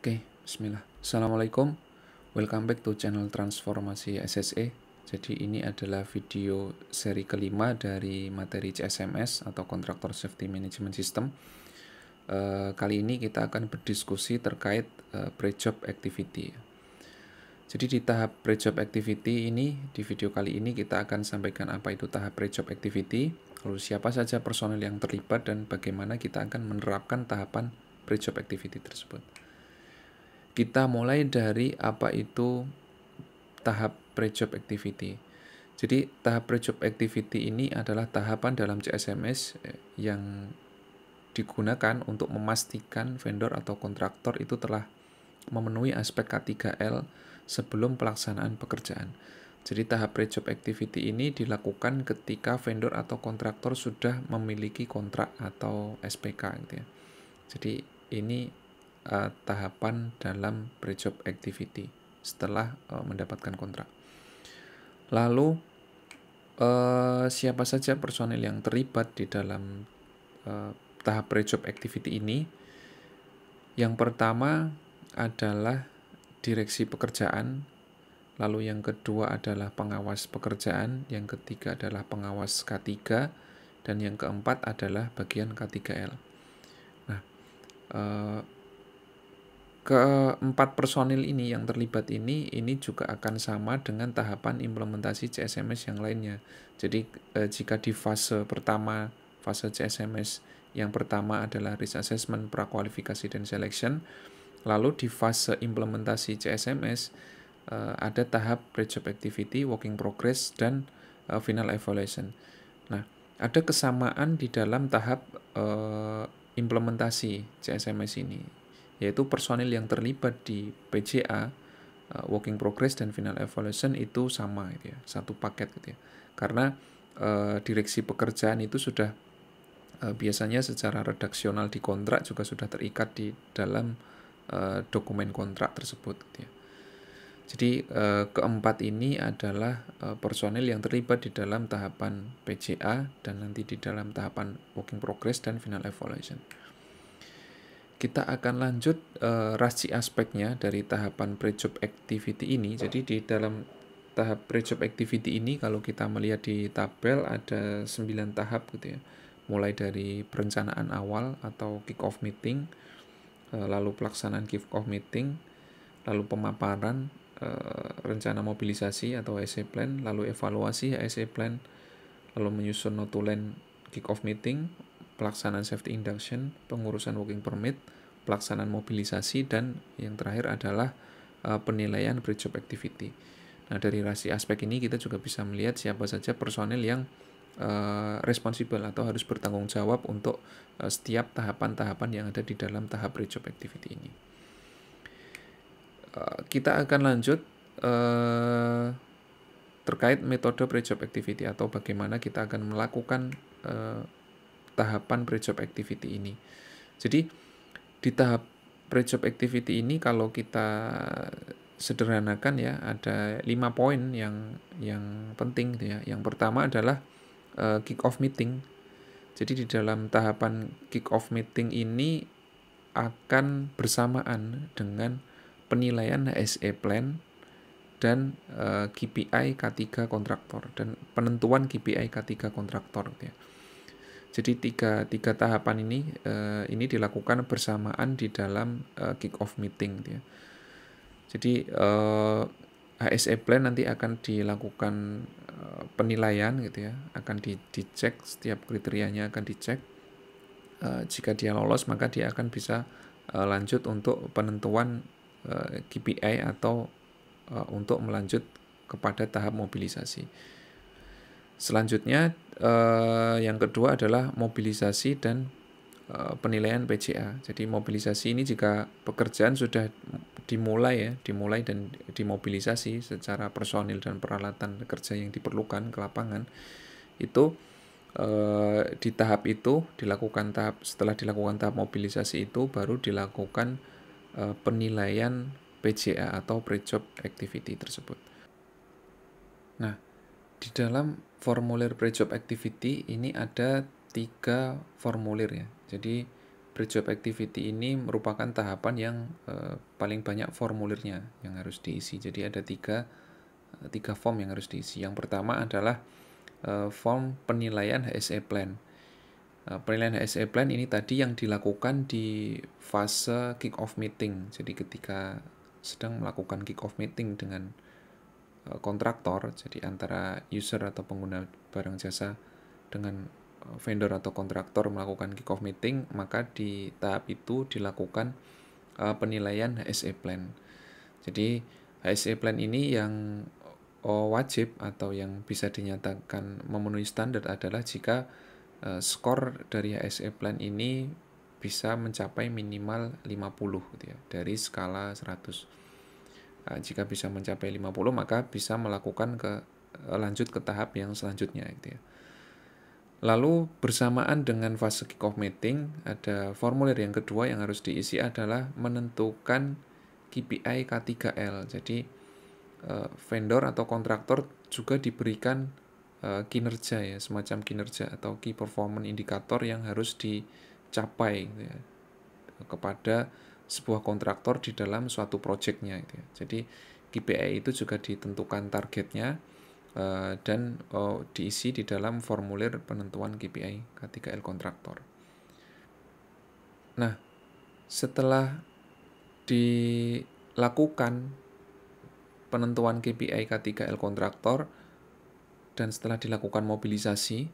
Oke, bismillah. Assalamualaikum. Welcome back to channel Transformasi SSE. Jadi ini adalah video seri kelima dari materi CSMS atau Contractor Safety Management System. Kali ini kita akan berdiskusi terkait pre-job activity. Jadi di tahap pre-job activity ini, di video kali ini kita akan sampaikan apa itu tahap pre-job activity, lalu siapa saja personel yang terlibat, dan bagaimana kita akan menerapkan tahapan pre-job activity tersebut. Kita mulai dari apa itu tahap pre-job activity. Jadi tahap pre-job activity ini adalah tahapan dalam CSMS yang digunakan untuk memastikan vendor atau kontraktor itu telah memenuhi aspek K3L sebelum pelaksanaan pekerjaan. Jadi tahap pre-job activity ini dilakukan ketika vendor atau kontraktor sudah memiliki kontrak atau SPK gitu ya. Jadi ini tahapan dalam pre-job activity setelah mendapatkan kontrak. Lalu siapa saja personil yang terlibat di dalam tahap pre-job activity ini? Yang pertama adalah direksi pekerjaan, lalu yang kedua adalah pengawas pekerjaan, yang ketiga adalah pengawas K3, dan yang keempat adalah bagian K3L. Nah, keempat personil ini yang terlibat ini juga akan sama dengan tahapan implementasi CSMS yang lainnya. Jadi jika di fase pertama, fase CSMS yang pertama adalah risk assessment, prakualifikasi, dan selection. Lalu di fase implementasi CSMS ada tahap pre-job activity, working progress, dan final evaluation. Nah, ada kesamaan di dalam tahap implementasi CSMS ini, yaitu personil yang terlibat di PJA, working progress, dan final evaluation itu sama gitu ya, satu paket gitu ya. Karena direksi pekerjaan itu sudah biasanya secara redaksional di kontrak juga sudah terikat di dalam dokumen kontrak tersebut gitu ya. Jadi keempat ini adalah personil yang terlibat di dalam tahapan PJA dan nanti di dalam tahapan working progress dan final evaluation. Kita akan lanjut rasi aspeknya dari tahapan pre-job activity ini. Jadi di dalam tahap pre-job activity ini kalau kita melihat di tabel ada 9 tahap gitu ya. Mulai dari perencanaan awal atau kick-off meeting, lalu pelaksanaan kick-off meeting, lalu pemaparan, rencana mobilisasi atau HSE plan, lalu evaluasi HSE plan, lalu menyusun notulen kick-off meeting, pelaksanaan safety induction, pengurusan working permit, pelaksanaan mobilisasi, dan yang terakhir adalah penilaian pre-job activity. Nah, dari rasi aspek ini kita juga bisa melihat siapa saja personel yang responsible atau harus bertanggung jawab untuk setiap tahapan-tahapan yang ada di dalam tahap pre-job activity ini. Kita akan lanjut terkait metode pre-job activity atau bagaimana kita akan melakukan tahapan pre-job activity ini. Jadi di tahap pre-job activity ini kalau kita sederhanakan ya, ada 5 poin yang penting gitu ya. Yang pertama adalah kick-off meeting. Jadi di dalam tahapan kick-off meeting ini akan bersamaan dengan penilaian HSE plan dan KPI K3 kontraktor dan penentuan KPI K3 kontraktor gitu ya. Jadi tiga tahapan ini dilakukan bersamaan di dalam kick-off meeting gitu ya. Jadi HSE plan nanti akan dilakukan penilaian gitu ya, akan dicek, setiap kriterianya akan dicek. Jika dia lolos maka dia akan bisa lanjut untuk penentuan KPI atau untuk melanjut kepada tahap mobilisasi. Selanjutnya yang kedua adalah mobilisasi dan penilaian PJA. Jadi mobilisasi ini jika pekerjaan sudah dimulai dan dimobilisasi secara personil dan peralatan kerja yang diperlukan ke lapangan, itu di tahap itu setelah dilakukan tahap mobilisasi itu baru dilakukan penilaian PJA atau pre-job activity tersebut. Nah, di dalam formulir pre-job activity ini ada 3 formulir ya. Jadi pre-job activity ini merupakan tahapan yang paling banyak formulirnya yang harus diisi. Jadi ada tiga form yang harus diisi. Yang pertama adalah form penilaian HSE Plan. Penilaian HSE Plan ini tadi yang dilakukan di fase kick-off meeting. Jadi ketika sedang melakukan kick-off meeting dengan kontraktor, jadi antara user atau pengguna barang jasa dengan vendor atau kontraktor melakukan kick-off meeting, maka di tahap itu dilakukan penilaian HSE Plan. Jadi HSE Plan ini yang wajib atau yang bisa dinyatakan memenuhi standar adalah jika skor dari HSE Plan ini bisa mencapai minimal 50 gitu ya, dari skala 100. Jika bisa mencapai 50 maka bisa melakukan lanjut ke tahap yang selanjutnya gitu ya. Lalu bersamaan dengan fase kick-off meeting, ada formulir yang kedua yang harus diisi adalah menentukan KPI K3L. Jadi vendor atau kontraktor juga diberikan kinerja ya, semacam kinerja atau key performance indicator yang harus dicapai gitu ya, kepada sebuah kontraktor di dalam suatu proyeknya gitu ya. Jadi KPI itu juga ditentukan targetnya dan diisi di dalam formulir penentuan KPI K3L kontraktor. Nah, setelah dilakukan penentuan KPI K3L kontraktor dan setelah dilakukan mobilisasi,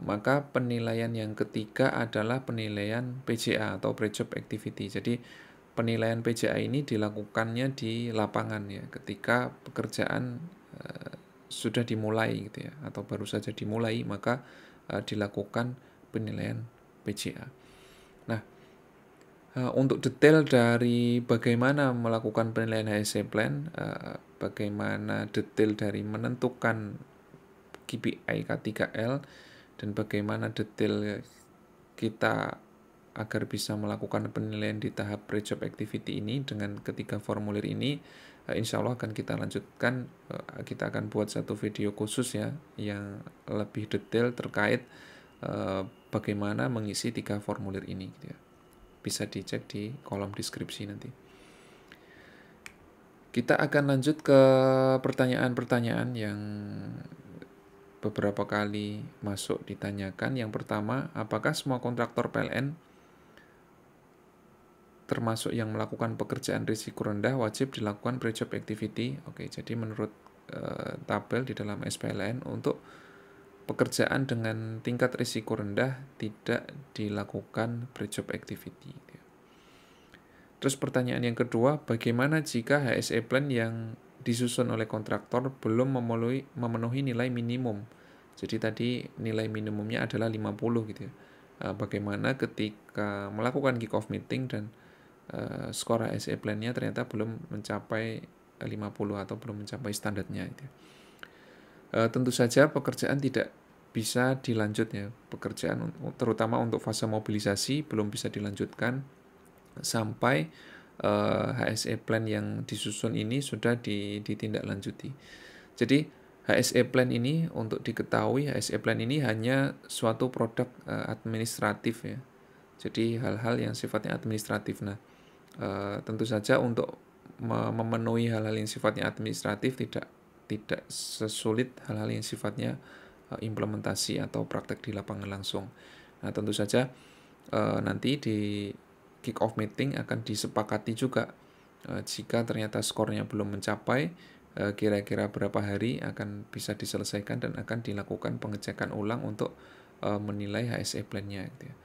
maka penilaian yang ketiga adalah penilaian PJA atau pre-job activity. Jadi penilaian PJA ini dilakukannya di lapangan ya, ketika pekerjaan sudah dimulai gitu ya, atau baru saja dimulai, maka dilakukan penilaian PJA. Nah, untuk detail dari bagaimana melakukan penilaian HSE Plan, bagaimana detail dari menentukan KPI K3L, dan bagaimana detail kita agar bisa melakukan penilaian di tahap pre-job activity ini dengan ketiga formulir ini, insya Allah akan kita lanjutkan. Kita akan buat satu video khusus ya yang lebih detail terkait bagaimana mengisi tiga formulir ini gitu ya. Bisa dicek di kolom deskripsi nanti. Kita akan lanjut ke pertanyaan-pertanyaan yang beberapa kali masuk ditanyakan. Yang pertama, apakah semua kontraktor PLN termasuk yang melakukan pekerjaan risiko rendah wajib dilakukan pre-job activity? Oke, jadi menurut tabel di dalam SPLN, untuk pekerjaan dengan tingkat risiko rendah tidak dilakukan pre-job activity. Terus pertanyaan yang kedua, bagaimana jika HSE Plan yang disusun oleh kontraktor belum memenuhi nilai minimum? Jadi tadi nilai minimumnya adalah 50 gitu ya. Bagaimana ketika melakukan kick-off meeting dan skor HSE Plan-nya ternyata belum mencapai 50 atau belum mencapai standarnya gitu ya. Tentu saja pekerjaan tidak bisa dilanjut ya. Pekerjaan terutama untuk fase mobilisasi belum bisa dilanjutkan sampai HSE Plan yang disusun ini sudah ditindaklanjuti. Jadi HSE Plan ini, untuk diketahui, HSE Plan ini hanya suatu produk administratif ya. Jadi hal-hal yang sifatnya administratif. Nah, tentu saja untuk memenuhi hal-hal yang sifatnya administratif tidak sesulit hal-hal yang sifatnya implementasi atau praktek di lapangan langsung. Nah, tentu saja nanti di kick-off meeting akan disepakati juga jika ternyata skornya belum mencapai, kira-kira berapa hari akan bisa diselesaikan dan akan dilakukan pengecekan ulang untuk menilai HSE Plan-nya gitu ya.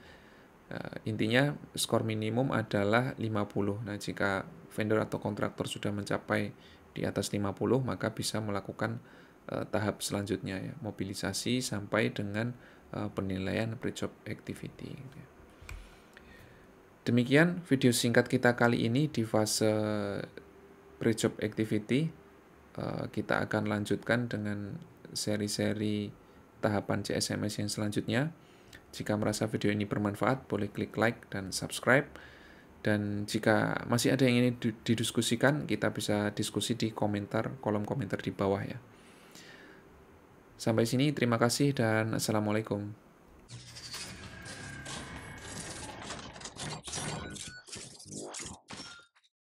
Intinya skor minimum adalah 50. Nah, jika vendor atau kontraktor sudah mencapai di atas 50, maka bisa melakukan tahap selanjutnya ya, mobilisasi sampai dengan penilaian pre-job activity gitu ya. Demikian video singkat kita kali ini di fase pre-job activity. Kita akan lanjutkan dengan seri-seri tahapan CSMS yang selanjutnya. Jika merasa video ini bermanfaat, boleh klik like dan subscribe. Dan jika masih ada yang ingin didiskusikan, kita bisa diskusi di kolom komentar di bawah ya. Sampai sini, terima kasih dan assalamualaikum.